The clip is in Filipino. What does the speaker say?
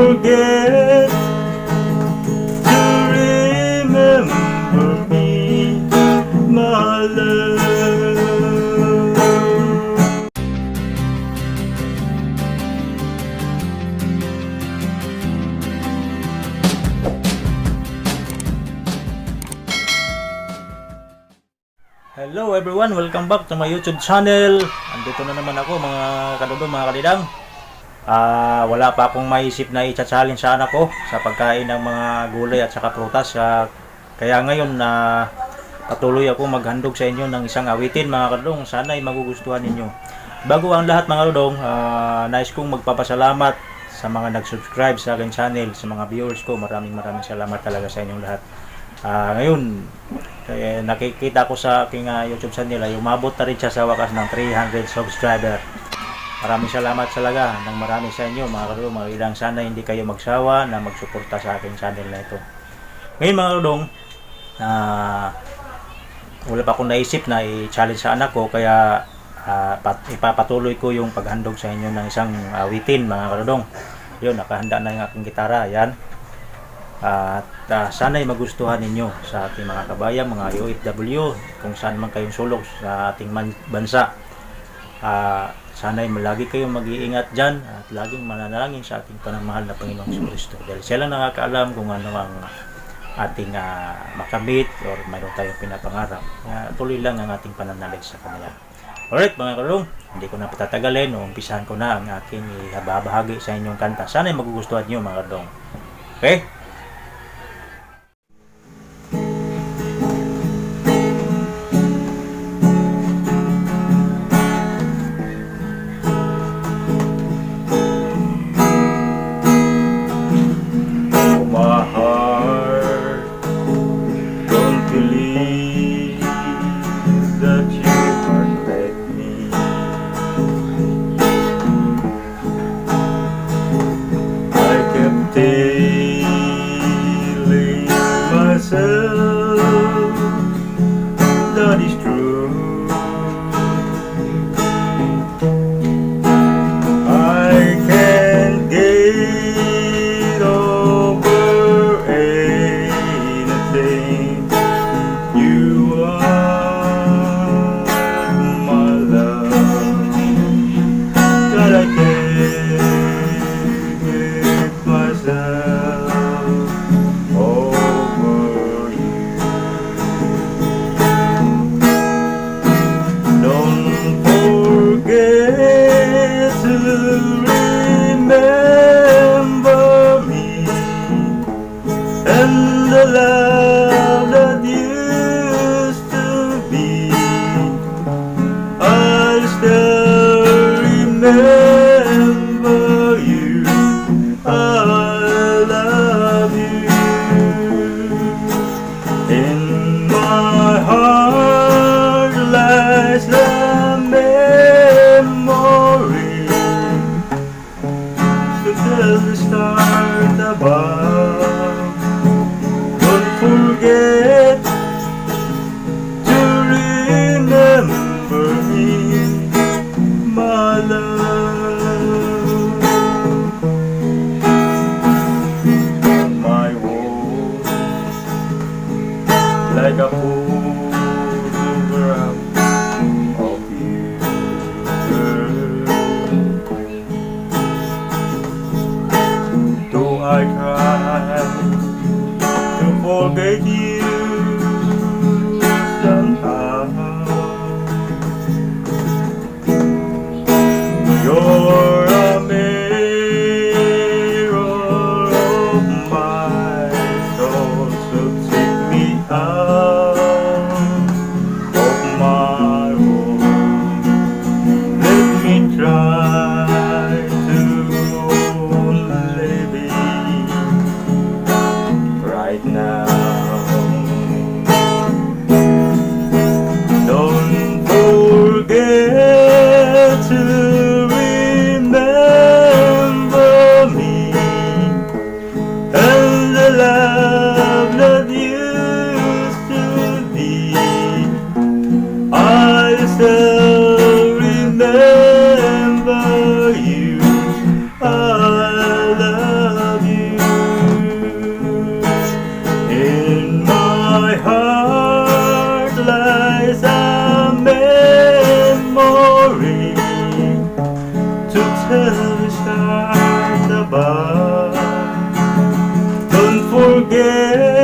forget to remember me, my love. Hello everyone, welcome back to my YouTube channel. Andito na naman ako mga kadudong, mga kalidang. Wala pa akong maisip na i-challenge sa anak ko sa pagkain ng mga gulay at saka prutas. Kaya ngayon patuloy ako maghandog sa inyo ng isang awitin, mga kadudong. Sana ay magugustuhan ninyo. Bago ang lahat, mga kadudong, nais kong magpapasalamat sa mga nag-subscribe sa aking channel, sa mga viewers ko. Maraming salamat talaga sa inyong lahat. Ngayon, nakikita ko sa aking YouTube channel ay umabot na rin siya sa wakas ng 300 subscriber. Maraming salamat talaga ng marami sa inyo, mga kadudong, mga kalidang. Sana hindi kayo magsawa na magsuporta sa aking channel na ito. Ngayon, mga kadudong, wala pa akong naisip na i-challenge sa anak ko, kaya ipapatuloy ko yung paghandog sa inyo ng isang awitin, mga kadudong. Yun, nakahanda na yung aking gitara. Yan. At sana'y magustuhan ninyo sa ating mga kabayan, mga OFW, kung saan man kayong sulok sa ating bansa. Sana'y lagi kayong mag-iingat dyan at laging mananalangin sa ating panamahal na Panginoong Kristo, dahil siya lang nakakaalam kung ano ang ating makamit or mayroon tayong pinapangarap. Tuloy lang ang ating pananalig sa kanila. Alright, mga kalong, hindi ko na patatagalin. Umpisahan ko na ang aking ibabahagi sa inyong kanta. Sana'y magugustuhan nyo, mga kalong. Okay? Telling myself that is true. I can't get over anything. You are my love that I can't get myself over you. Don't forget to remember me and the love that used to be. I still remember you. I love you. In my heart lies the memory to tell the stars above. Don't forget to remember me, my love. My world, like a photograph of you, girl. Though I try to forget you somehow, you're a mirror of my soul, so take me out of my home. Let me try to only be right now. forget